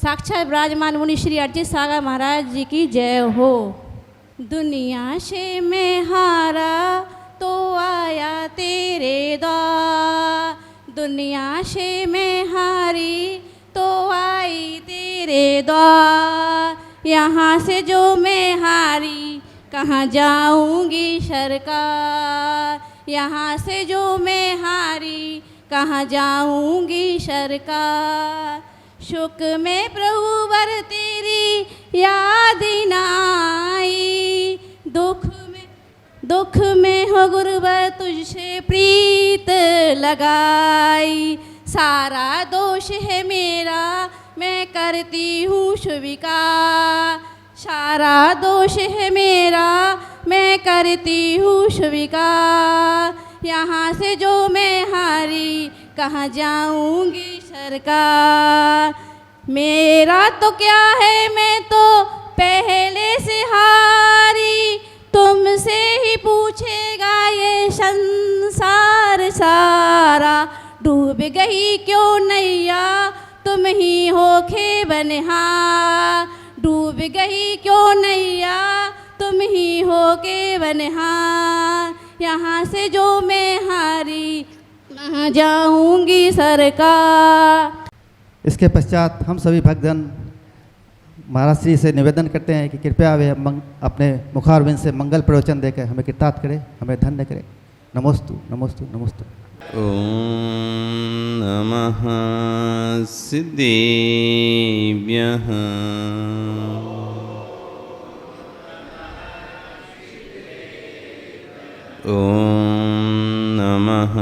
साक्षात विराजमान मुनि श्री अरजित सागर महाराज जी की जय हो। दुनिया से मैं हारा तो आया तेरे द्वार, दुनिया से मैं हारी तो आई तेरे द्वार। यहाँ से जो मैं हारी कहाँ जाऊंगी सरकार, यहाँ से जो मैं हारी कहाँ जाऊंगी सरकार। सुख में प्रभु वर तेरी याद न आई, दुख में हो गुरुवर तुझसे प्रीत लगाई। सारा दोष है मेरा मैं करती हूँ स्वीकार, सारा दोष है मेरा मैं करती हूँ स्वीकार। यहाँ से जो मैं हारी कहाँ जाऊंगी सरकार। मेरा तो क्या है मैं तो पहले से हारी, तुमसे ही पूछेगा ये संसार सारा। डूब गई क्यों नैया तुम ही हो खेवनहार, डूब गई क्यों नैया तुम ही हो खेवनहार। यहाँ से जो मैं हारी कहाँ जाऊंगी सरकार। इसके पश्चात हम सभी भक्तजन महाराज श्री से निवेदन करते हैं कि कृपया वे अपने मुखारविंद से मंगल प्रवचन देकर हमें कृतार्थ करें, हमें धन्य करें। नमोस्तु नमोस्तु नमोस्तु। ओम नमः सिद्धेभ्यः। ओम नमः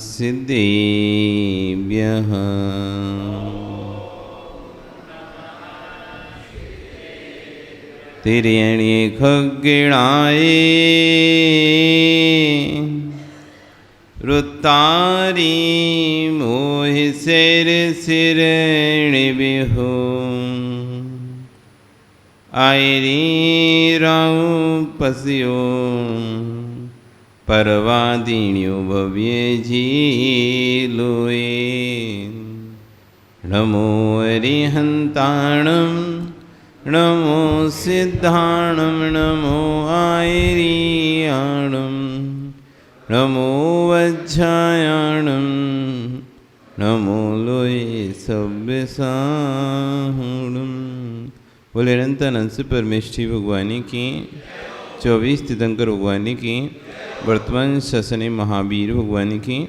सिद्धेभ्यः। तिर्यणि खग्गिणाये वृत्तारी मोहि सिर सिरणि बिहु। आयरी राउ पसियो परवादिन्यो भव्य झीलोए। नमो अरिहंताणं नमो सिद्धाणं नमो आयरियाणं नमो वज्रायाणं नमो लोये सव्यसाहुणं। बोले अनंतानंद से परमेष्ठी भगवानी की, 24 तीर्थंकर भगवानी की, वर्तमान शासने महावीर भगवानी की,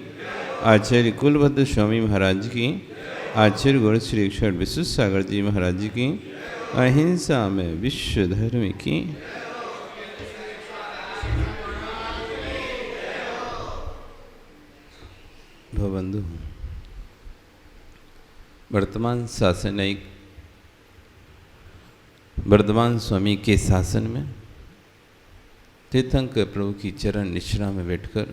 आचार्य कुलभद्र स्वामी महाराज की, आचार्य गौर श्री अक्षर विश्व सागर जी महाराज जी की, अहिंसा में विश्व धर्म की। भवबंधु, वर्तमान शासनिक वर्धमान स्वामी के शासन में तीर्थंकर प्रभु की चरण निश्रा में बैठकर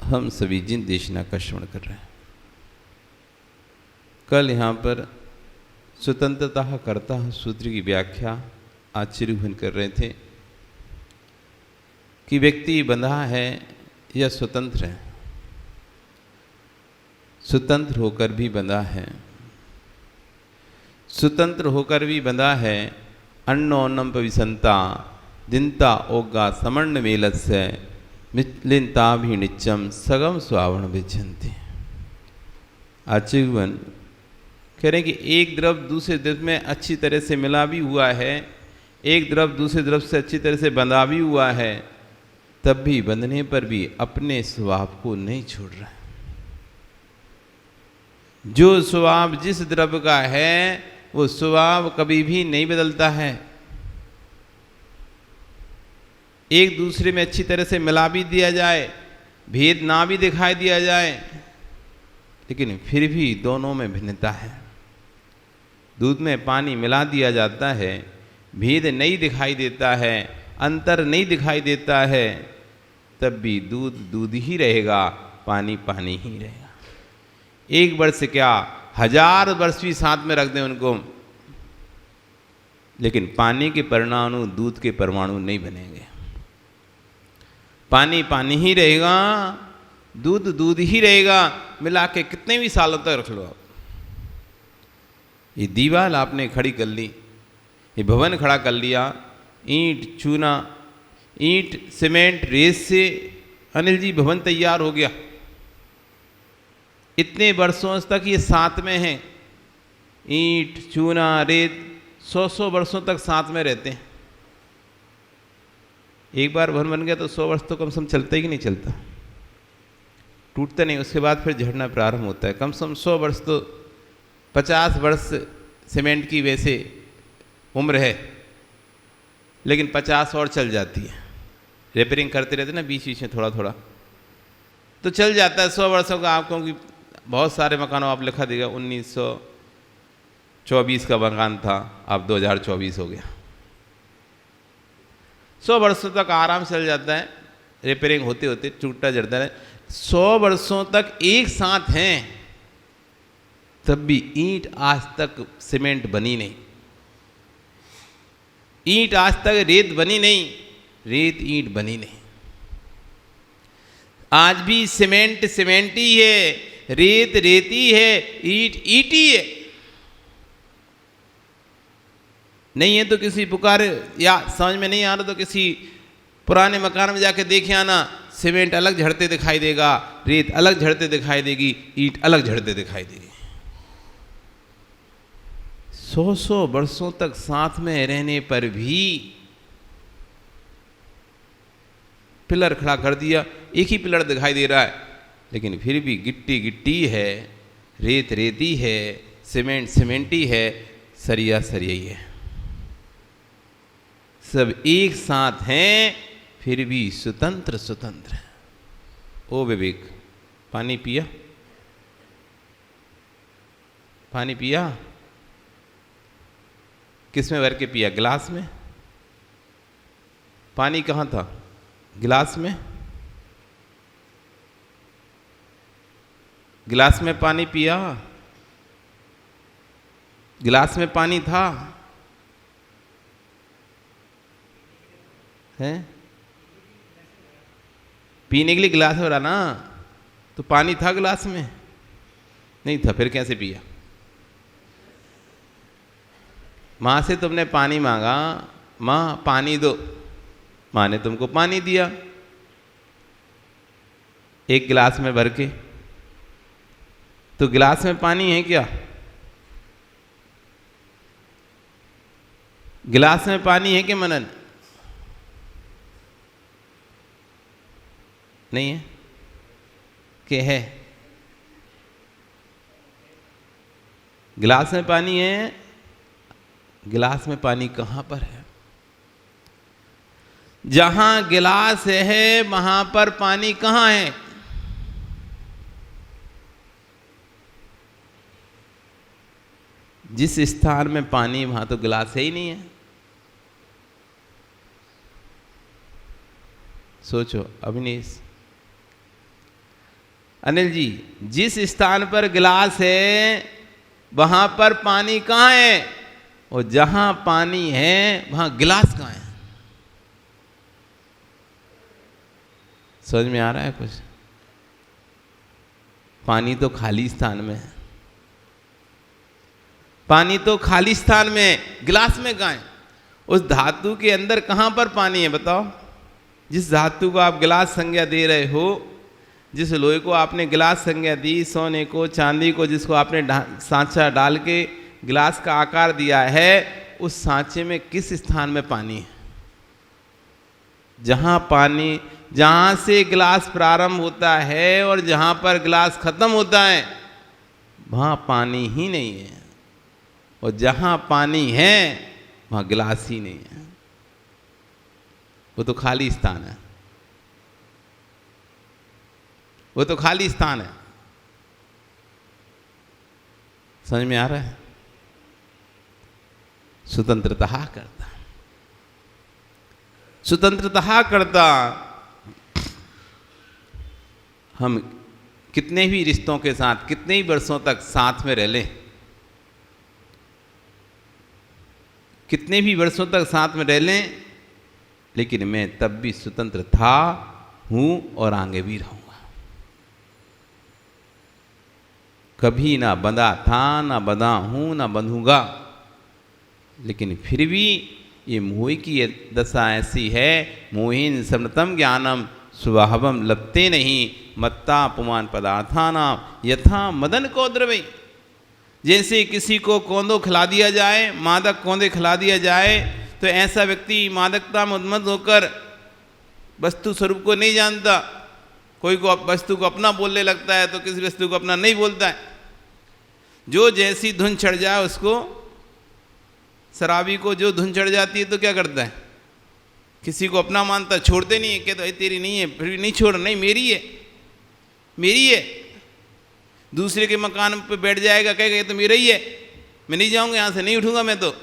हम सभी जिन देशना का श्रवण कर रहे हैं। कल यहाँ पर स्वतंत्रता कर्ता सूत्र की व्याख्या आचार्य भन कर रहे थे कि व्यक्ति बंधा है या स्वतंत्र है। स्वतंत्र होकर भी बंधा है, स्वतंत्र होकर भी बंधा है। अन्नोन्नम पविसंता दिनता ओगा समर्ण मेलस्य मिलिनता भी नित्यम सगम स्वावण विजंती। आचुवन कह रहे हैं कि एक द्रव दूसरे द्रव में अच्छी तरह से मिला भी हुआ है, एक द्रव दूसरे द्रव से अच्छी तरह से बंधा भी हुआ है, तब भी बंधने पर भी अपने स्वभाव को नहीं छोड़ रहा है। जो स्वभाव जिस द्रव्य का है वो स्वभाव कभी भी नहीं बदलता है। एक दूसरे में अच्छी तरह से मिला भी दिया जाए, भेद ना भी दिखाई दिया जाए, लेकिन फिर भी दोनों में भिन्नता है। दूध में पानी मिला दिया जाता है, भेद नहीं दिखाई देता है, अंतर नहीं दिखाई देता है, तब भी दूध दूध ही रहेगा, पानी पानी ही रहेगा। एक वर्ष क्या 1000 वर्ष भी साथ में रख दें उनको, लेकिन पानी के परमाणु दूध के परमाणु नहीं बनेंगे। पानी पानी ही रहेगा, दूध दूध ही रहेगा, मिला के कितने भी सालों तक रख लो आप। ये दीवार आपने खड़ी कर ली, ये भवन खड़ा कर लिया, ईंट चूना, ईंट सीमेंट रेत से अनिल जी भवन तैयार हो गया। इतने वर्षों तक ये साथ में हैं, ईंट चूना रेत 100 वर्षों तक साथ में रहते हैं। एक बार भवन बन गया तो 100 वर्ष तो कम से कम चलता ही कि नहीं चलता, टूटता नहीं, उसके बाद फिर झड़ना प्रारंभ होता है। कम से कम 100 वर्ष तो 50 वर्ष सीमेंट की वैसे उम्र है, लेकिन 50 और चल जाती है, रिपेयरिंग करते रहते ना बीच बीच में थोड़ा थोड़ा, तो चल जाता है 100 वर्षों का। आपको कि बहुत सारे मकानों आप लिखा देगा 1924 का मकान था, अब 2024 हो गया। 100 वर्षों तक आराम से चल जाता है, रिपेयरिंग होते होते टूटता जड़ता है। 100 वर्षों तक एक साथ हैं, तब भी ईंट आज तक सीमेंट बनी नहीं, ईंट आज तक रेत बनी नहीं, रेत ईंट बनी नहीं। आज भी सीमेंट सीमेंट ही है, रेत रेती है, ईंट ईंट ही है। नहीं है तो किसी पुकार या समझ में नहीं आ रहा तो किसी पुराने मकान में जाके देखे आना, सीमेंट अलग झड़ते दिखाई देगा, रेत अलग झड़ते दिखाई देगी, ईंट अलग झड़ते दिखाई देगी। 100 वर्षों तक साथ में रहने पर भी पिलर खड़ा कर दिया, एक ही पिलर दिखाई दे रहा है, लेकिन फिर भी गिट्टी गिट्टी है, रेत रेती है, सीमेंट सीमेंटी है, सरिया सरिया ही है। सब एक साथ हैं, फिर भी स्वतंत्र स्वतंत्र। ओ विवेक, पानी पिया? पानी पिया? किस में भर के पिया? गिलास में? पानी कहाँ था? गिलास में? गिलास में पानी पिया? गिलास में पानी था? है? पीने के लिए गिलास हो रहा ना, तो पानी था गिलास में? नहीं था, फिर कैसे पिया? माँ से तुमने पानी मांगा, माँ पानी दो, माँ ने तुमको पानी दिया एक गिलास में भर के। तो गिलास में पानी है क्या? गिलास में पानी है कि मनन? नहीं है कि है? गिलास में पानी है। गिलास में पानी कहां पर है? जहां गिलास है वहां पर पानी कहां है? जिस स्थान में पानी वहां तो गिलास है ही नहीं है। सोचो अविनेश, अनिल जी, जिस स्थान पर गिलास है वहां पर पानी कहां है, और जहां पानी है वहां गिलास कहां है? समझ में आ रहा है कुछ? पानी तो खाली स्थान में है, पानी तो खाली स्थान में है, गिलास में कहां है? उस धातु के अंदर कहां पर पानी है बताओ? जिस धातु को आप गिलास संज्ञा दे रहे हो, जिस लोहे को आपने गिलास संज्ञा दी, सोने को चांदी को जिसको आपने सांचा डाल के गिलास का आकार दिया है, उस सांचे में किस स्थान में पानी है? जहां पानी, जहां से गिलास प्रारंभ होता है और जहां पर गिलास खत्म होता है वहां पानी ही नहीं है, और जहां पानी है वहां गिलास ही नहीं है। वो तो खाली स्थान है, वो तो खाली स्थान है। समझ में आ रहा है? स्वतंत्रता करता, स्वतंत्रता करता हम कितने भी रिश्तों के साथ कितने ही वर्षों तक साथ में रह लें, कितने भी वर्षों तक साथ में रह लें, लेकिन मैं तब भी स्वतंत्र था, हूं और आगे भी रहूंगा। कभी ना बंधा था, ना बंधा हूँ, ना बंधूंगा। लेकिन फिर भी ये मोह की ये दशा ऐसी है, मोहिन समृतम ज्ञानम स्वभावम लपते नहीं, मत्ता अपमान पदार्थानाम यथा मदन को द्रवई। जैसे किसी को कौंदो खिला दिया जाए, मादक कौंदे खिला दिया जाए, तो ऐसा व्यक्ति मादकता में उन्मत्त होकर वस्तु स्वरूप को नहीं जानता। कोई को वस्तु को अपना बोलने लगता है तो किसी वस्तु को अपना नहीं बोलता है। जो जैसी धुन चढ़ जाए उसको, शराबी को जो धुन चढ़ जाती है तो क्या करता है, किसी को अपना मानता, छोड़ते नहीं है, कहता है तेरी नहीं है, फिर भी नहीं छोड़, नहीं मेरी है, मेरी है। दूसरे के मकान पे बैठ जाएगा, कहेगा ये तो मेरा ही है, मैं नहीं जाऊंगा यहाँ से, नहीं उठूंगा मैं तो,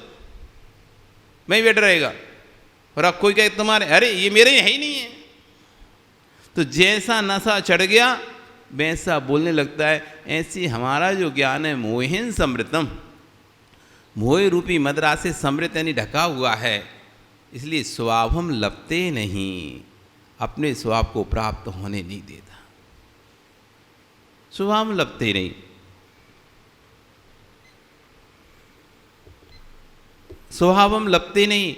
मैं ही बैठ रहेगा। और अब कोई कहे तुम्हारे, अरे ये मेरे है ही नहीं है। तो जैसा नशा चढ़ गया वैसा बोलने लगता है। ऐसी हमारा जो ज्ञान है मोहिन समृतम, मोह रूपी मदरा से समृत यानी ढका हुआ है, इसलिए स्वभावम लपते नहीं, अपने स्वभाव को प्राप्त होने नहीं देता। स्वभाव लपते नहीं, स्वभावम लपते नहीं,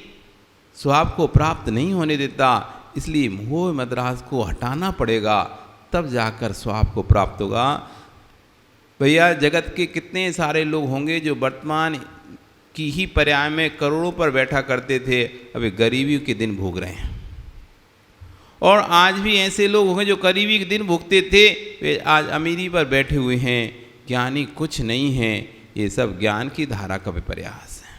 स्वभाव को प्राप्त नहीं होने देता। इसलिए मोह मदरास को हटाना पड़ेगा, तब जाकर स्वभाव को प्राप्त होगा। भैया जगत के कितने सारे लोग होंगे जो वर्तमान की ही पर्याय में करोड़ों पर बैठा करते थे, अभी गरीबी के दिन भोग रहे हैं। और आज भी ऐसे लोग होंगे जो गरीबी के दिन भोगते थे, वे आज अमीरी पर बैठे हुए हैं। ज्ञानी कुछ नहीं है, ये सब ज्ञान की धारा का विपर्यास है।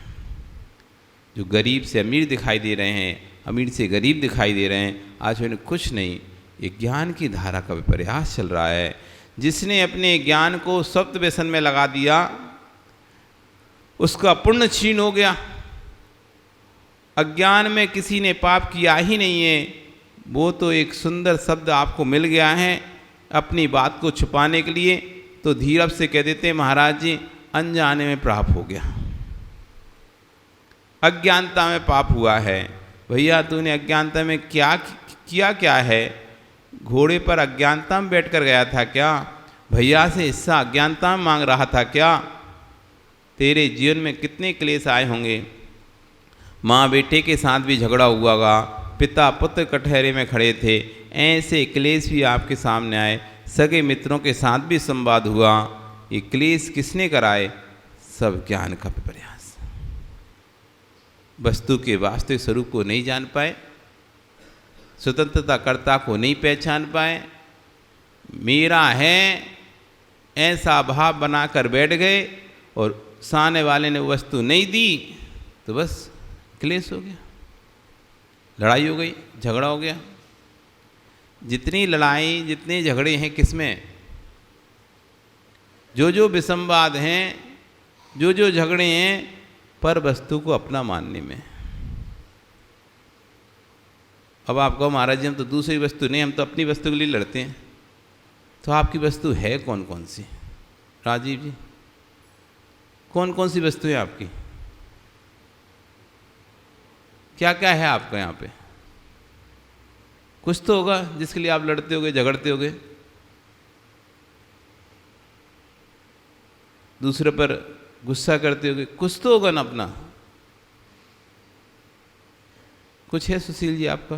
जो गरीब से अमीर दिखाई दे रहे हैं, अमीर से गरीब दिखाई दे रहे हैं, आज उन्हें कुछ नहीं, ये ज्ञान की धारा का विपर्यास चल रहा है। जिसने अपने ज्ञान को सप्त व्यसन में लगा दिया, उसका पुण्य क्षीण हो गया। अज्ञान में किसी ने पाप किया ही नहीं है, वो तो एक सुंदर शब्द आपको मिल गया है अपनी बात को छुपाने के लिए, तो धीरज से कह देते हैं महाराज जी अनजाने में पाप हो गया, अज्ञानता में पाप हुआ है। भैया तूने अज्ञानता में क्या किया, क्या है? घोड़े पर अज्ञानता में बैठकर गया था क्या? भैया से हिस्सा अज्ञानता में मांग रहा था क्या? तेरे जीवन में कितने क्लेश आए होंगे, माँ बेटे के साथ भी झगड़ा हुआ होगा, पिता पुत्र कटहरे में खड़े थे, ऐसे क्लेश भी आपके सामने आए, सगे मित्रों के साथ भी संवाद हुआ। ये क्लेश किसने कराए? सब ज्ञान का प्रयास। वस्तु के वास्तविक स्वरूप को नहीं जान पाए, स्वतंत्रता कर्ता को नहीं पहचान पाए, मेरा है ऐसा भाव बनाकर बैठ गए और सामने वाले ने वस्तु नहीं दी तो बस क्लेश हो गया, लड़ाई हो गई, झगड़ा हो गया। जितनी लड़ाई जितने झगड़े हैं किसमें? जो विसंवाद हैं, जो झगड़े हैं, पर वस्तु को अपना मानने में। अब आप कहो महाराज जी हम तो दूसरी वस्तु नहीं, हम तो अपनी वस्तु के लिए लड़ते हैं। तो आपकी वस्तु है कौन कौन सी? राजीव जी कौन कौन सी वस्तु है आपकी? क्या क्या है आपका यहाँ पे? कुछ तो होगा जिसके लिए आप लड़ते होगे, झगड़ते होगे, दूसरे पर गुस्सा करते होगे, कुछ तो होगा ना अपना। कुछ है सुशील जी आपका?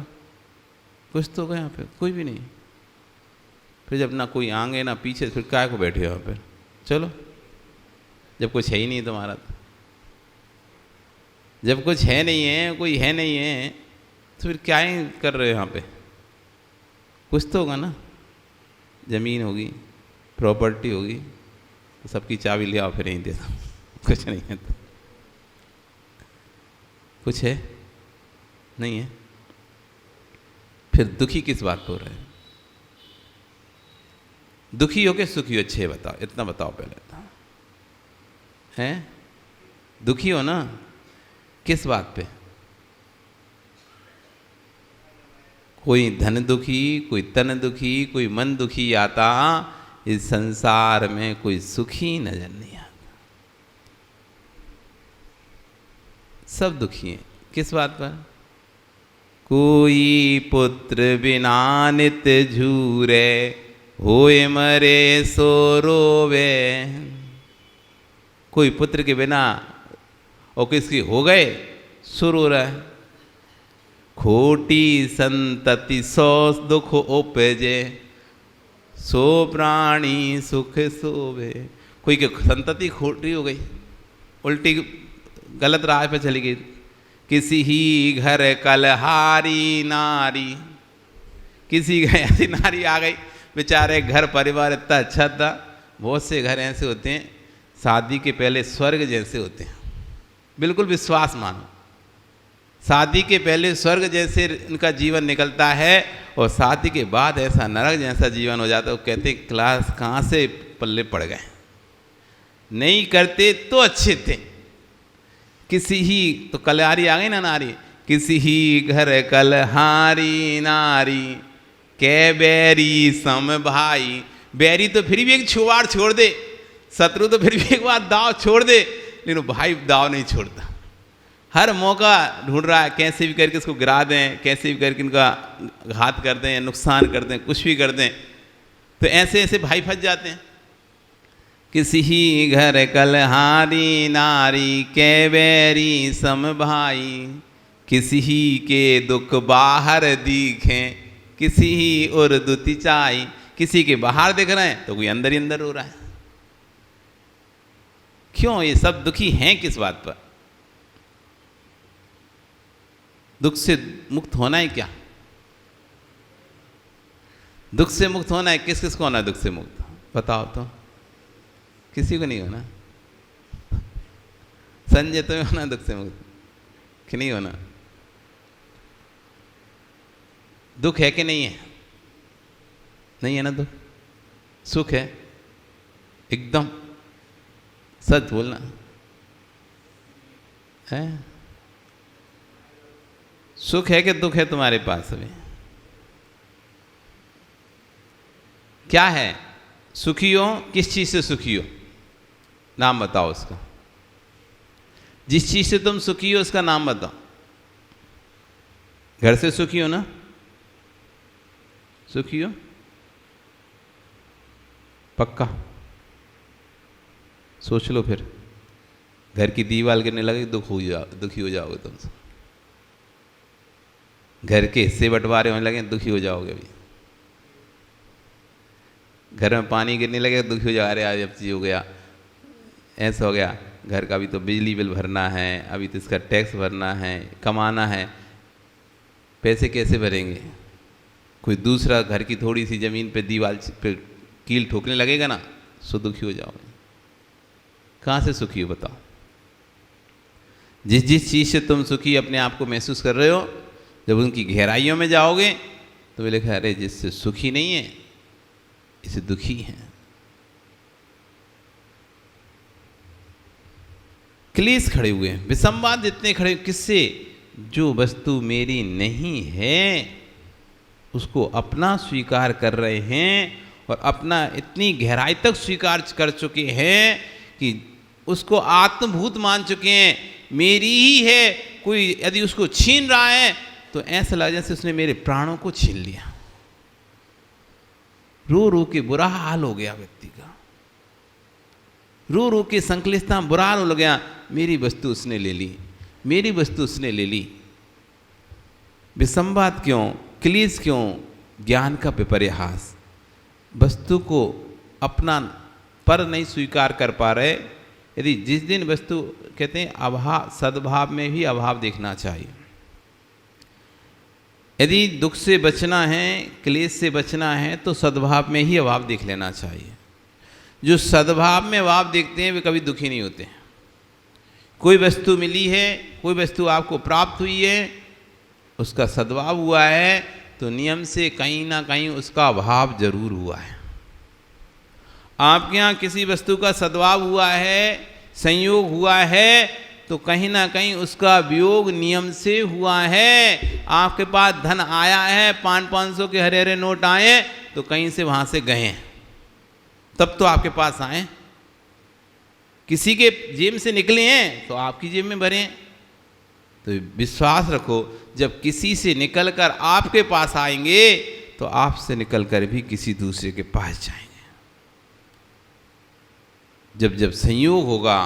कुछ तो होगा यहाँ पे? कोई भी नहीं। फिर जब ना कोई आगे ना पीछे, फिर काय को बैठे हो यहाँ पे? चलो, जब कुछ है ही नहीं तुम्हारा, जब कुछ है नहीं है, कोई है नहीं है, तो फिर क्या ही कर रहे हो यहाँ पे? कुछ तो होगा ना, ज़मीन होगी, प्रॉपर्टी होगी, तो सबकी चाबी ले आओ, फिर यहीं दे दो। कुछ नहीं है तो कुछ है नहीं है, फिर दुखी किस बात हो रहे हैं? दुखी हो के सुखी हो? अच्छे बताओ, इतना बताओ पहले तो। हैं दुखी हो ना, किस बात पे? कोई धन दुखी, कोई तन दुखी, कोई मन दुखी आता, इस संसार में कोई सुखी नजर नहीं आता। सब दुखी हैं। किस बात पर? कोई पुत्र बिना नित झूरे, होए मरे सो रोवे। कोई पुत्र के बिना और किसकी हो गए सो रो रहा है। खोटी संतति सौ दुख उपजे, सो प्राणी सुख सोवे। कोई के संतति खोटी हो गई, उल्टी गलत राह पे चली गई। किसी ही घर कलहारी नारी, किसी घर ऐसी नारी आ गई, बेचारे घर परिवार इतना अच्छा था। बहुत से घर ऐसे होते हैं शादी के पहले स्वर्ग जैसे होते हैं, बिल्कुल विश्वास मानो। शादी के पहले स्वर्ग जैसे इनका जीवन निकलता है और शादी के बाद ऐसा नरक जैसा जीवन हो जाता है। वो कहते क्लास कहाँ से पल्ले पड़ गए, नहीं करते तो अच्छे थे। किसी ही तो कलहारी आ गई ना नारी, किसी ही घर कलहारी नारी, कै बैरी सम भाई। बैरी तो फिर भी एक छुआड़ छोड़ दे, शत्रु तो फिर भी एक बार दाव छोड़ दे, लेकिन भाई दाव नहीं छोड़ता। हर मौका ढूंढ रहा है कैसे भी करके इसको गिरा दें, कैसे भी करके इनका घात कर दें, नुकसान कर दें, कुछ भी कर दें। तो ऐसे ऐसे भाई फंस जाते हैं। किसी ही घर कलहारी नारी, कै बैरी सम भाई। किसी ही के दुख बाहर दिखें, किसी ही और दुति चाई। किसी के बाहर दिख रहे हैं तो कोई अंदर ही अंदर रो रहा है। क्यों ये सब दुखी हैं किस बात पर? दुख से मुक्त होना है क्या? दुख से मुक्त होना है, किस किस को होना है दुख से मुक्त? बताओ तो। किसी को नहीं होना। संजय तुम्हें होना दुख से मुक्त कि नहीं होना? दुख है कि नहीं है? नहीं है ना दुख? सुख है एकदम, सच बोलना है। सुख है कि दुख है तुम्हारे पास अभी? क्या है? सुखी हो, किस चीज से सुखी हो? नाम बताओ उसका। जिस चीज से तुम सुखी हो उसका नाम बताओ। घर से सुखी हो ना? सुखी हो पक्का? सोच लो फिर। घर की दीवार गिरने लगे दुखी हो जाओगे तुम। घर के हिस्से बंटवारे होने लगे दुखी हो जाओगे। अभी घर में पानी गिरने लगे दुखी हो जाओगे, अरे आज अब चीज हो गया, ऐसा हो गया। घर का अभी तो बिजली बिल भरना है, अभी तो इसका टैक्स भरना है, कमाना है, पैसे कैसे भरेंगे? कोई दूसरा घर की थोड़ी सी ज़मीन पे दीवार पे कील ठोकने लगेगा ना, सो दुखी हो जाओगे। कहाँ से सुखी हो बताओ? जिस जिस चीज़ से तुम सुखी अपने आप को महसूस कर रहे हो, जब उनकी गहराइयों में जाओगे तो वे लिखा, अरे जिससे सुखी नहीं है इसे दुखी है। क्लेश खड़े हुए हैं, विसंवाद इतने खड़े, किससे? जो वस्तु मेरी नहीं है उसको अपना स्वीकार कर रहे हैं और अपना इतनी गहराई तक स्वीकार कर चुके हैं कि उसको आत्मभूत मान चुके हैं, मेरी ही है। कोई यदि उसको छीन रहा है तो ऐसा लगा जैसे उसने मेरे प्राणों को छीन लिया। रो रो के बुरा हाल हो गया व्यक्ति का, रो रो के संकलिष्टता बुरा हाल हो गया। मेरी वस्तु उसने ले ली, मेरी वस्तु उसने ले ली। विसंवाद क्यों? क्लेश क्यों? ज्ञान का विपर्यास। वस्तु को अपना पर नहीं स्वीकार कर पा रहे। यदि जिस दिन वस्तु कहते हैं अभाव, सद्भाव में भी अभाव देखना चाहिए। यदि दुख से बचना है, क्लेश से बचना है तो सद्भाव में ही अभाव देख लेना चाहिए। जो सद्भाव में अभाव देखते हैं वे कभी दुखी नहीं होते। कोई वस्तु मिली है, कोई वस्तु आपको प्राप्त हुई है, उसका सद्भाव हुआ है तो नियम से कहीं ना कहीं उसका अभाव जरूर हुआ है। आपके यहाँ किसी वस्तु का सद्भाव हुआ है, संयोग हुआ है, तो कहीं ना कहीं उसका वियोग नियम से हुआ है। आपके पास धन आया है, 500 के हरे हरे नोट आए तो कहीं से वहाँ से गए हैं, तब तो आपके पास आए। किसी के जेब से निकले हैं तो आपकी जेब में भरे हैं। तो विश्वास रखो, जब किसी से निकलकर आपके पास आएंगे तो आपसे निकलकर भी किसी दूसरे के पास जाएंगे। जब जब संयोग होगा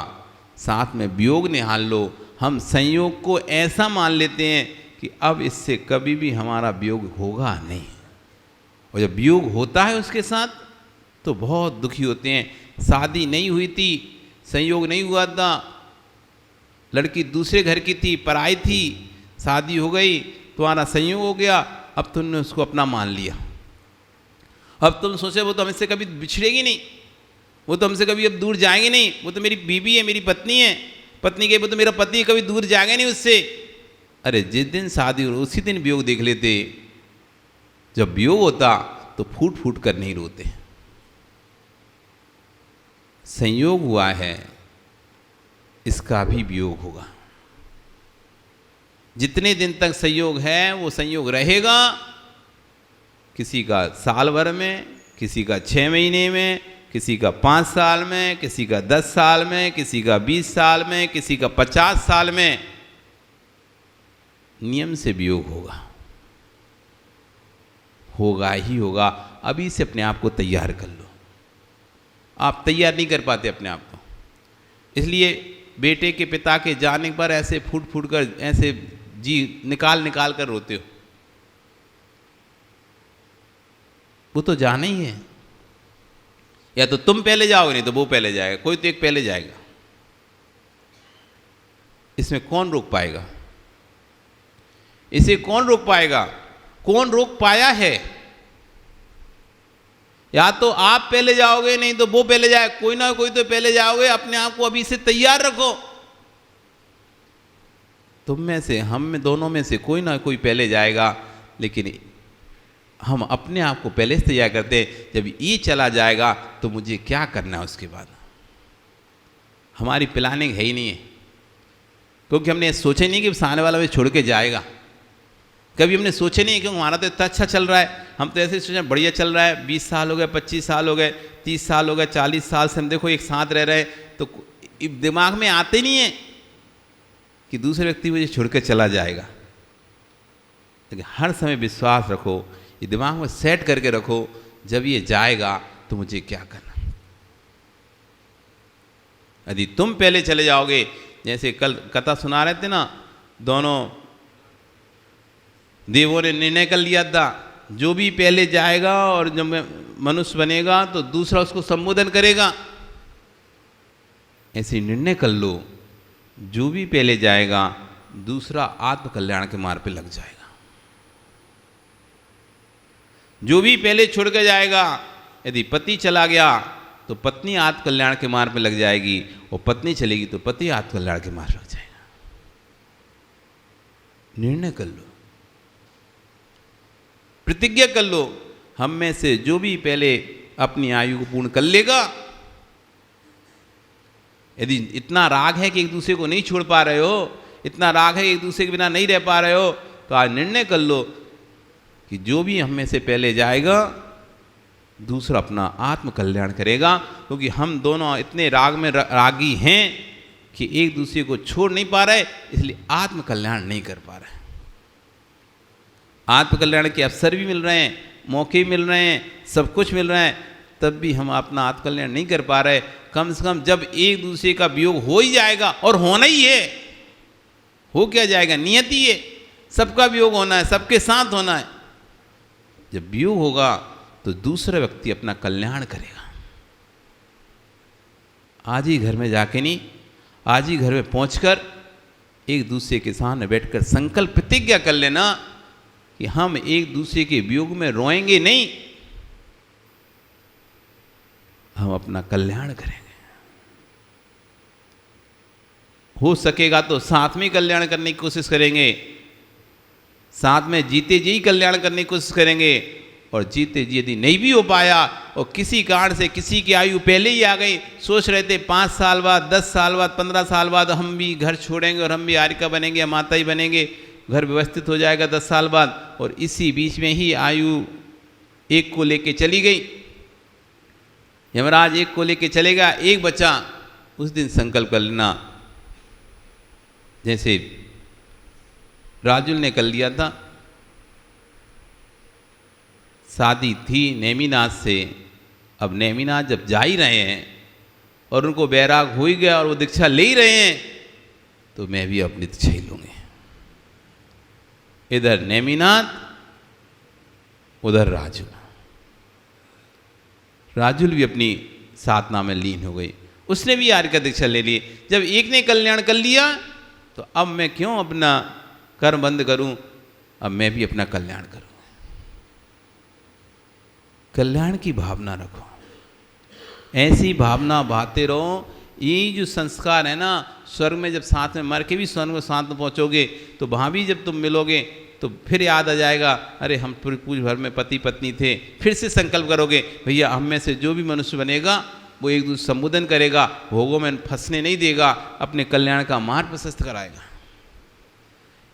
साथ में वियोग निहाल लो। हम संयोग को ऐसा मान लेते हैं कि अब इससे कभी भी हमारा वियोग होगा नहीं, और जब वियोग होता है उसके साथ तो बहुत दुखी होते हैं। शादी नहीं हुई थी, संयोग नहीं हुआ था, लड़की दूसरे घर की थी, पराई थी, शादी हो गई, तुम्हारा संयोग हो गया, अब तुमने उसको अपना मान लिया। अब तुम सोचे वो तो हमसे कभी बिछड़ेगी नहीं, वो तो हमसे कभी अब दूर जाएंगे नहीं, वो तो मेरी बीवी है, मेरी पत्नी है, पत्नी के वो तो मेरा पति है, कभी दूर जाएंगे नहीं उससे। अरे जिस दिन शादी हो उसी दिन वियोग देख लेते। जब वियोग होता तो फूट फूट कर नहीं रोते। संयोग हुआ है, इसका भी वियोग होगा। जितने दिन तक संयोग है वो संयोग रहेगा। किसी का साल भर में, किसी का 6 महीने में, किसी का 5 साल में, किसी का 10 साल में, किसी का 20 साल में, किसी का 50 साल में। नियम से वियोग होगा, होगा ही होगा। अभी से अपने आप को तैयार कर लो। आप तैयार नहीं कर पाते अपने आप को, इसलिए बेटे के पिता के जाने पर ऐसे फूट फूट कर, ऐसे जी निकाल निकाल कर रोते हो। वो तो जाना ही है, या तो तुम पहले जाओगे नहीं तो वो पहले जाएगा, कोई तो एक पहले जाएगा। इसमें कौन रोक पाएगा? इसे कौन रोक पाएगा? कौन रोक पाया है? या तो आप पहले जाओगे नहीं तो वो पहले जाए, कोई ना कोई तो पहले जाओगे। अपने आप को अभी से तैयार रखो। तुम में से, हम में, दोनों में से कोई ना कोई पहले जाएगा, लेकिन हम अपने आप को पहले से तैयार करते हैं। जब ये चला जाएगा तो मुझे क्या करना है उसके बाद? हमारी प्लानिंग है ही नहीं है, क्योंकि हमने सोचा नहीं कि सामने वाला मुझे छोड़ के जाएगा। कभी हमने सोचे नहीं क्योंकि हमारा तो इतना अच्छा चल रहा है, हम तो ऐसे सोचे बढ़िया चल रहा है, 20 साल हो गए, 25 साल हो गए, 30 साल हो गए, 40 साल से हम देखो एक साथ रह रहे हैं, तो दिमाग में आते नहीं है कि दूसरे व्यक्ति मुझे छोड़ कर चला जाएगा। लेकिन हर समय विश्वास रखो, ये दिमाग में सेट करके रखो, जब ये जाएगा तो मुझे क्या करना। यदि तुम पहले चले जाओगे, जैसे कल कथा सुना रहे थे ना, दोनों देवों ने निर्णय कर लिया था, जो भी पहले जाएगा और जब मनुष्य बनेगा तो दूसरा उसको संबोधन करेगा। ऐसे निर्णय कर लो, जो भी पहले जाएगा दूसरा आत्मकल्याण के मार्ग पे लग जाएगा। जो भी पहले छोड़ के जाएगा, यदि पति चला गया तो पत्नी आत्मकल्याण के मार्ग पे लग जाएगी, और पत्नी चलेगी तो पति आत्मकल्याण के मार्ग लग जाएगा। निर्णय कर लो, प्रतिज्ञा कर लो, हम में से जो भी पहले अपनी आयु को पूर्ण कर लेगा। यदि इतना राग है कि एक दूसरे को नहीं छोड़ पा रहे हो, इतना राग है कि एक दूसरे के बिना नहीं रह पा रहे हो, तो आज निर्णय कर लो कि जो भी हम में से पहले जाएगा दूसरा अपना आत्मकल्याण करेगा। क्योंकि हम दोनों इतने राग में रागी हैं कि एक दूसरे को छोड़ नहीं पा रहे, इसलिए आत्मकल्याण नहीं कर पा रहे। आत्मकल्याण के अवसर भी मिल रहे हैं, मौके मिल रहे हैं, सब कुछ मिल रहा है, तब भी हम अपना आत्मकल्याण नहीं कर पा रहे। कम से कम जब एक दूसरे का वियोग हो ही जाएगा, और होना ही है, हो क्या जाएगा, नियति है, सबका वियोग होना है, सबके साथ होना है। जब वियोग होगा तो दूसरा व्यक्ति अपना कल्याण करेगा। आज ही घर में जाके नहीं, आज ही घर में पहुंचकर एक दूसरे के सामने बैठकर संकल्प प्रतिज्ञा कर लेना कि हम एक दूसरे के वियोग में रोएंगे नहीं, हम अपना कल्याण करेंगे। हो सकेगा तो साथ में कल्याण करने की कोशिश करेंगे, साथ में जीते जी कल्याण करने की कोशिश करेंगे। और जीते जी यदि नहीं भी हो पाया और किसी कारण से किसी की आयु पहले ही आ गई, सोच रहे थे 5 साल बाद, 10 साल बाद, 15 साल बाद हम भी घर छोड़ेंगे और हम भी आरिका बनेंगे या माता ही बनेंगे, घर व्यवस्थित हो जाएगा 10 साल बाद, और इसी बीच में ही आयु एक को लेके चली गई, यमराज एक को लेके चलेगा, एक बचा, उस दिन संकल्प कर लेना। जैसे राजुल ने कर लिया था, शादी थी नेमिनाथ से, अब नेमिनाथ जब जा ही रहे हैं और उनको बैराग हो ही गया और वो दीक्षा ले ही रहे हैं, तो मैं भी अपनी दीक्षा ही लूँगी। इधर नेमिनाथ, उधर राजुल। राजुल भी अपनी साधना में लीन हो गई, उसने भी आर्य का दीक्षा ले ली। जब एक ने कल्याण कर लिया तो अब मैं क्यों अपना कर्म बंद करूं, अब मैं भी अपना कल्याण करूं। कल्याण की भावना रखो, ऐसी भावना भाते रहो। ये जो संस्कार है ना, स्वर्ग में जब साथ में मर के भी स्वर्ग में साथ में पहुंचोगे तो वहां भी जब तुम मिलोगे तो फिर याद आ जाएगा, अरे हम पूरे पूरे भर में पति पत्नी थे। फिर से संकल्प करोगे, भैया हम में से जो भी मनुष्य बनेगा वो एक दूसरे संबोधन करेगा, भोगों में फंसने नहीं देगा, अपने कल्याण का मार्ग प्रशस्त कराएगा।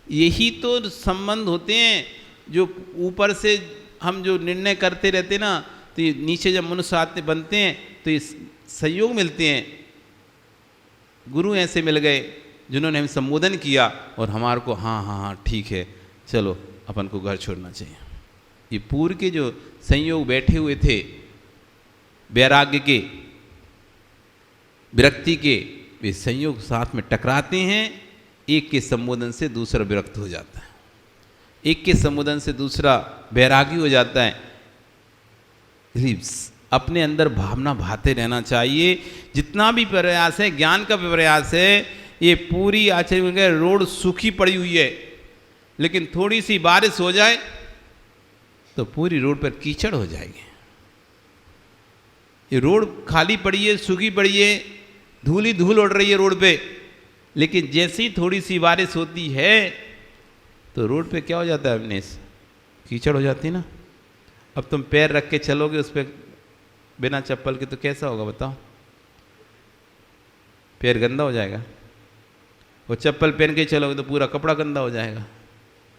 यही तो संबंध होते हैं जो ऊपर से हम जो निर्णय करते रहते ना, तो ये नीचे जब मनुष्य आते बनते हैं तो ये सहयोग मिलते हैं। गुरु ऐसे मिल गए जिन्होंने हमें संबोधन किया और हमारे को हाँ हाँ हाँ ठीक है, चलो अपन को घर छोड़ना चाहिए। ये पूर्व के जो संयोग बैठे हुए थे, वैराग्य के, विरक्ति के, वे संयोग साथ में टकराते हैं। एक के संबोधन से दूसरा विरक्त हो जाता है, एक के संबोधन से दूसरा वैरागी हो जाता है। इसलिए अपने अंदर भावना भाते रहना चाहिए। जितना भी प्रयास है, ज्ञान का प्रयास है, ये पूरी आचार्य रोड सूखी पड़ी हुई है, लेकिन थोड़ी सी बारिश हो जाए तो पूरी रोड पर कीचड़ हो जाएगी। ये रोड खाली पड़ी है, सूखी पड़ी है, धूल ही धूल उड़ रही है रोड पे, लेकिन जैसे ही थोड़ी सी बारिश होती है तो रोड पे क्या हो जाता है, अपने कीचड़ हो जाती है ना। अब तुम पैर रख के चलोगे उस पर बिना चप्पल के तो कैसा होगा बताओ, पैर गंदा हो जाएगा। वो चप्पल पहन के चलोगे तो पूरा कपड़ा गंदा हो जाएगा।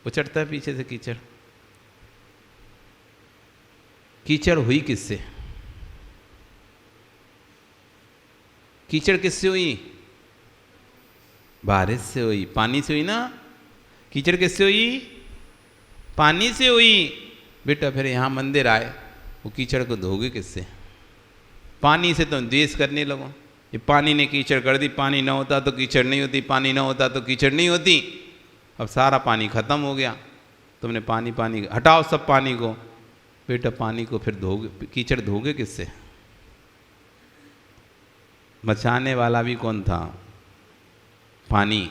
उचटता है पीछे से कीचड़। कीचड़ हुई किससे? कीचड़ किससे हुई? बारिश से हुई, पानी से हुई ना। कीचड़ किससे हुई? पानी से हुई। बेटा फिर यहाँ मंदिर आए, वो कीचड़ को धोगे किससे? पानी से तुम द्वेष करने लगो, ये पानी ने कीचड़ कर दी, पानी ना होता तो कीचड़ नहीं होती, पानी ना होता तो कीचड़ नहीं होती। अब सारा पानी खत्म हो गया, तुमने पानी पानी हटाओ सब पानी को। बेटा पानी को फिर धोगे, कीचड़ धोगे किससे? बचाने वाला भी कौन था? पानी।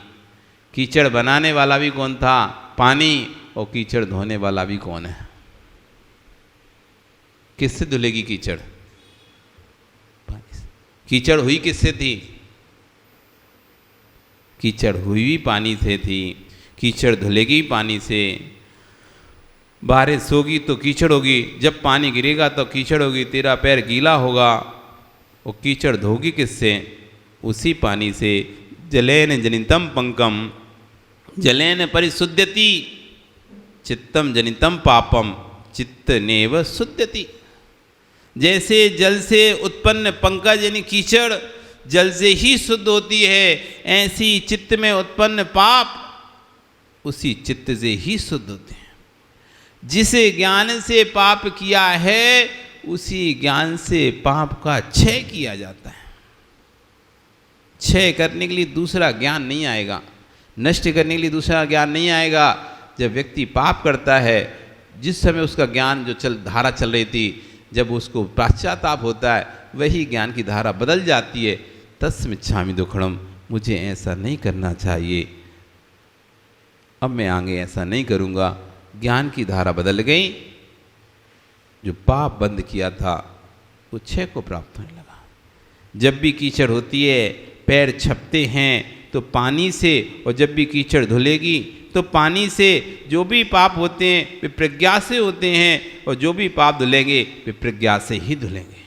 कीचड़ बनाने वाला भी कौन था? पानी। और कीचड़ धोने वाला भी कौन है? किससे धुलेगी कीचड़? कीचड़ हुई किससे थी? कीचड़ हुई भी पानी से थी। कीचड़ धुलेगी पानी से। बारिश होगी तो कीचड़ होगी, जब पानी गिरेगा तो कीचड़ होगी, तेरा पैर गीला होगा। वो कीचड़ धोगी किससे? उसी पानी से। जलेन जनितम पंकम जलेन परिशुद्धति चित्तम जनितम पापम चित्तनेव शुद्धति। जैसे जल से उत्पन्न पंकज यानी कीचड़ जल से ही शुद्ध होती है, ऐसी चित्त में उत्पन्न पाप उसी चित्त से ही शुद्ध होते हैं। जिसे ज्ञान से पाप किया है उसी ज्ञान से पाप का क्षय किया जाता है। क्षय करने के लिए दूसरा ज्ञान नहीं आएगा, नष्ट करने के लिए दूसरा ज्ञान नहीं आएगा। जब व्यक्ति पाप करता है, जिस समय उसका ज्ञान जो धारा चल रही थी, जब उसको पश्चाताप होता है, वही ज्ञान की धारा बदल जाती है। तस्मिच्छामि दुक्खड़म, मुझे ऐसा नहीं करना चाहिए, अब मैं आगे ऐसा नहीं करूँगा। ज्ञान की धारा बदल गई, जो पाप बंद किया था वो क्षय को प्राप्त होने लगा। जब भी कीचड़ होती है, पैर छपते हैं तो पानी से, और जब भी कीचड़ धुलेगी तो पानी से। जो भी पाप होते हैं वे प्रज्ञा से होते हैं, और जो भी पाप धुलेंगे वे प्रज्ञा से ही धुलेंगे।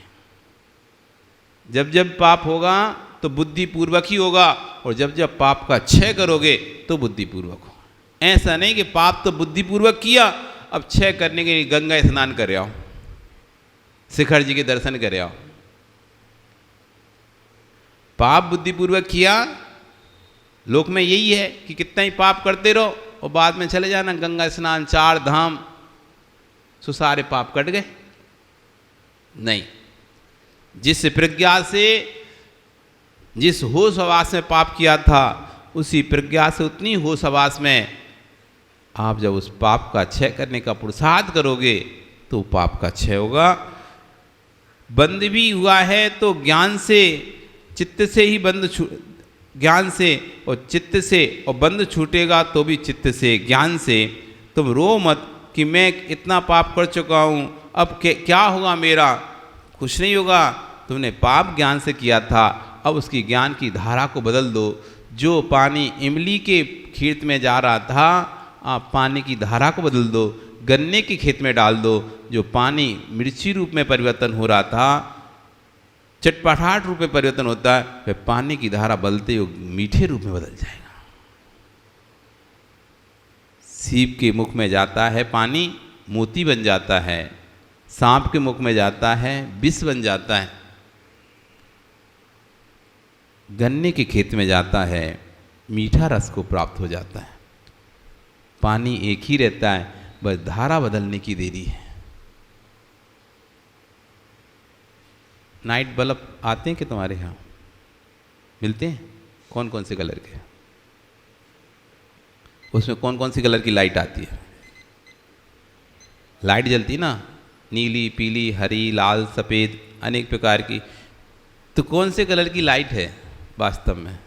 जब जब पाप होगा तो बुद्धिपूर्वक ही होगा, और जब जब पाप का क्षय करोगे तो बुद्धिपूर्वक होगा। ऐसा नहीं कि पाप तो बुद्धिपूर्वक किया, अब क्षय करने के लिए गंगा स्नान कर आओ, शिखर जी के दर्शन कर आओ। पाप बुद्धिपूर्वक किया, लोक में यही है कि कितना ही पाप करते रहो और बाद में चले जाना गंगा स्नान, 4 धाम, सो सारे पाप कट गए? नहीं। जिस प्रज्ञा से, जिस होश हवास में पाप किया था, उसी प्रज्ञा से उतनी होश हवास में आप जब उस पाप का क्षय करने का पुरुषार्थ करोगे तो पाप का क्षय होगा। बंद भी हुआ है तो ज्ञान से, चित्त से ही बंद, ज्ञान से और चित्त से, और बंद छूटेगा तो भी चित्त से, ज्ञान से। तुम रो मत कि मैं इतना पाप कर चुका हूँ, अब क्या होगा मेरा? कुछ नहीं होगा। तुमने पाप ज्ञान से किया था, अब उसकी ज्ञान की धारा को बदल दो। जो पानी इमली के खेत में जा रहा था, आप पानी की धारा को बदल दो, गन्ने के खेत में डाल दो। जो पानी मिर्ची रूप में परिवर्तन हो रहा था, चटपटाहट रूप में परिवर्तन होता है, वह पानी की धारा बदलते हुए मीठे रूप में बदल जाएगा। सीप के मुख में जाता है पानी, मोती बन जाता है। सांप के मुख में जाता है, विष बन जाता है। गन्ने के खेत में जाता है, मीठा रस को प्राप्त हो जाता है। पानी एक ही रहता है, बस धारा बदलने की देरी है। नाइट बल्ब आते हैं कि तुम्हारे यहाँ मिलते हैं? कौन कौन से कलर के? उसमें कौन कौन सी कलर की लाइट आती है? लाइट जलती ना, नीली, पीली, हरी, लाल, सफ़ेद, अनेक प्रकार की। तो कौन से कलर की लाइट है वास्तव में?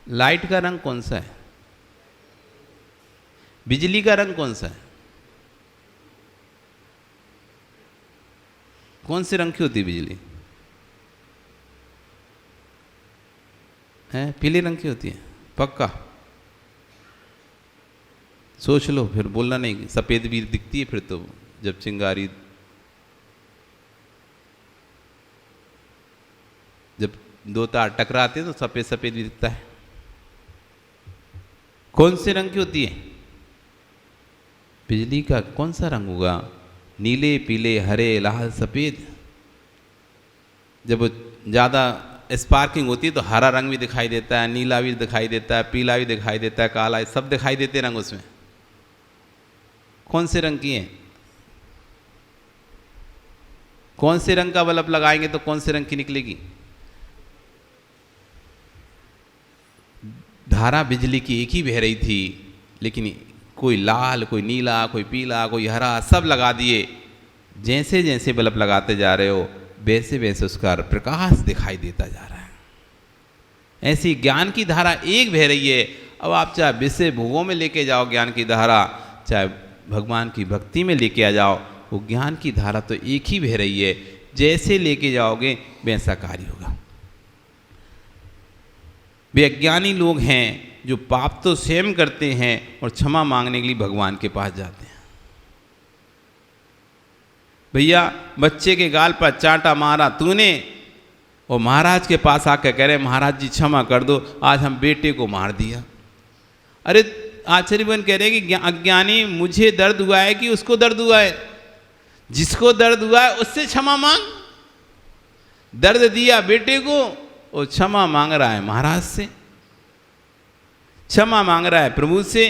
लाइट का रंग कौन सा है? बिजली का रंग कौन सा है? कौन से रंग की होती है बिजली? है पीले रंग की होती है पक्का? सोच लो, फिर बोलना नहीं। सफ़ेद भी दिखती है फिर तो, जब चिंगारी, जब दो तार टकराते हैं तो सफ़ेद सफ़ेद भी दिखता है। कौन से रंग की होती है बिजली? का कौन सा रंग होगा? नीले, पीले, हरे, लाल, सफ़ेद। जब ज़्यादा स्पार्किंग होती है तो हरा रंग भी दिखाई देता है, नीला भी दिखाई देता है, पीला भी दिखाई देता है, काला, सब दिखाई देते हैं रंग उसमें। कौन से रंग की है? कौन से रंग का बल्ब लगाएंगे तो कौन से रंग की निकलेगी धारा? बिजली की एक ही बह रही थी, लेकिन कोई लाल, कोई नीला, कोई पीला, कोई हरा, सब लगा दिए। जैसे जैसे बल्ब लगाते जा रहे हो, वैसे वैसे उसका प्रकाश दिखाई देता जा रहा है। ऐसी ज्ञान की धारा एक बह रही है। अब आप चाहे विषय भोगों में लेके जाओ ज्ञान की धारा, चाहे भगवान की भक्ति में लेके आ जाओ, वो ज्ञान की धारा तो एक ही बह रही है। जैसे लेके जाओगे वैसा कार्य होगा। वे अज्ञानी लोग हैं जो पाप तो स्वयं करते हैं और क्षमा मांगने के लिए भगवान के पास जाते हैं। भैया बच्चे के गाल पर चांटा मारा तूने, और महाराज के पास आकर कह रहे महाराज जी क्षमा कर दो, आज हम बेटे को मार दिया। अरे आचार्यवन कह रहे कि अज्ञानी, मुझे दर्द हुआ है कि उसको दर्द हुआ है? जिसको दर्द हुआ है उससे क्षमा मांग। दर्द दिया बेटे को और क्षमा मांग रहा है महाराज से, क्षमा मांग रहा है प्रभु से।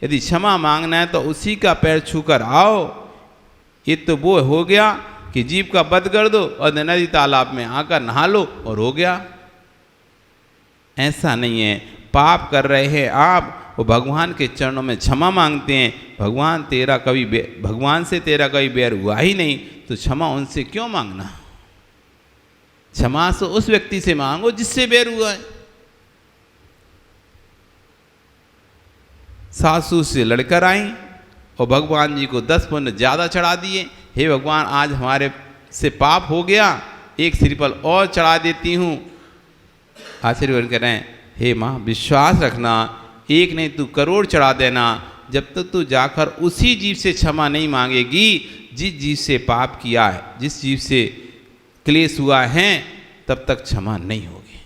यदि क्षमा मांगना है तो उसी का पैर छूकर आओ। ये तो वो हो गया कि जीव का वध कर दो और नदी तालाब में आकर नहा लो और हो गया। ऐसा नहीं है। पाप कर रहे हैं आप, वो भगवान के चरणों में क्षमा मांगते हैं। भगवान से तेरा कभी बैर हुआ ही नहीं, तो क्षमा उनसे क्यों मांगना? क्षमा तो उस व्यक्ति से मांगो जिससे बैर हुआ है। सासू से लड़कर आई और भगवान जी को 10 पुण्य ज़्यादा चढ़ा दिए। हे भगवान, आज हमारे से पाप हो गया, एक श्रीफल और चढ़ा देती हूँ। आशीर्वाद कह रहे हैं, हे माँ विश्वास रखना, एक नहीं तू करोड़ चढ़ा देना, जब तक तू जाकर उसी जीव से क्षमा नहीं मांगेगी जिस जीव से पाप किया है, जिस जीव से क्लेश हुआ है, तब तक क्षमा नहीं होगी।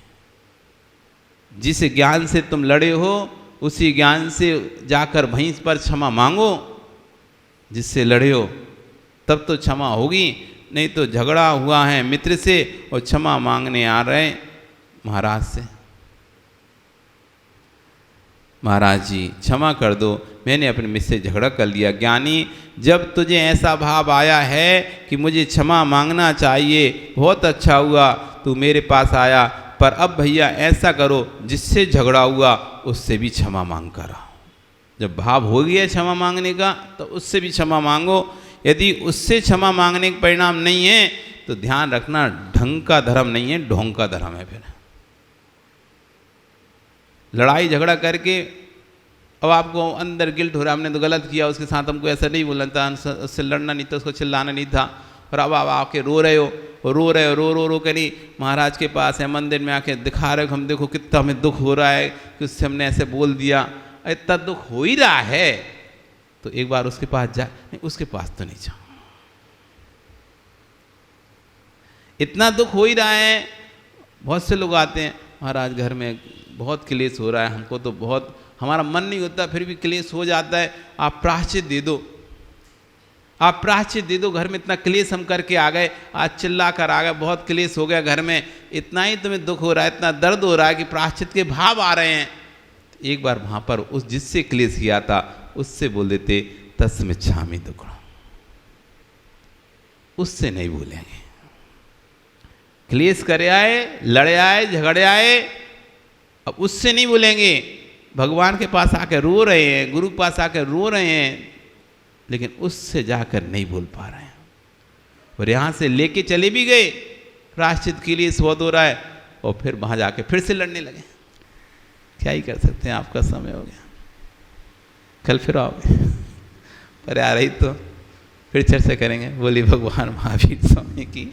जिस ज्ञान से तुम लड़े हो उसी ज्ञान से जाकर वहीं पर क्षमा मांगो। जिससे लड़े हो तब तो क्षमा होगी, नहीं तो झगड़ा हुआ है मित्र से और क्षमा मांगने आ रहे महाराज से। महाराज जी क्षमा कर दो, मैंने अपने मित्र से झगड़ा कर लिया। ज्ञानी, जब तुझे ऐसा भाव आया है कि मुझे क्षमा मांगना चाहिए, बहुत अच्छा हुआ तू मेरे पास आया, पर अब भैया ऐसा करो जिससे झगड़ा हुआ उससे भी क्षमा मांग कर आओ। जब भाव हो गया क्षमा मांगने का तो उससे भी क्षमा मांगो। यदि उससे क्षमा मांगने का परिणाम नहीं है तो ध्यान रखना ढंग का धर्म नहीं है, ढोंग का धर्म है। फिर लड़ाई झगड़ा करके अब आपको अंदर गिल्ट हो रहा है, हमने तो गलत किया, उसके साथ हमको ऐसा नहीं बोलना था, उससे लड़ना नहीं था, उसको चिल्लाना नहीं था, और अब आप आके रो रहे हो, रो के नहीं महाराज के पास है, मंदिर में आके दिखा रहे हो, हम देखो कितना हमें दुख हो रहा है कि उससे हमने ऐसे बोल दिया। इतना दुख हो ही रहा है तो एक बार उसके पास जा, नहीं उसके पास तो नहीं जाओ। इतना दुख हो ही रहा है, बहुत से लोग आते हैं, महाराज घर में बहुत क्लेश हो रहा है, हमको तो बहुत, हमारा मन नहीं होता फिर भी क्लेश हो जाता है, आप प्रायश्चित दे दो, आप प्रायश्चित दे दो, घर में इतना क्लेश हम करके आ गए, आज चिल्ला कर आ गए, बहुत क्लेश हो गया घर में, इतना ही तुम्हें दुख हो रहा है, इतना दर्द हो रहा है कि प्रायश्चित के भाव आ रहे हैं। एक बार वहां पर उस जिससे क्लेश किया था उससे बोल देते तस्मिच्छामि दुक्कडम, उससे नहीं बोलेंगे। क्लेश करे आए, लड़े आए, झगड़े आए, अब उससे नहीं बोलेंगे। भगवान के पास आकर रो रहे हैं, गुरु के पास आकर रो रहे हैं, लेकिन उससे जाकर नहीं बोल पा रहे हैं, और यहाँ से लेके चले भी गए, प्रायश्चित के लिए बहुत हो रहा है, और फिर वहाँ जाके फिर से लड़ने लगे। क्या ही कर सकते हैं, आपका समय हो गया, कल फिर आओगे, पर आ रही तो फिर चर्चा करेंगे। बोली भगवान महावीर स्वामी की।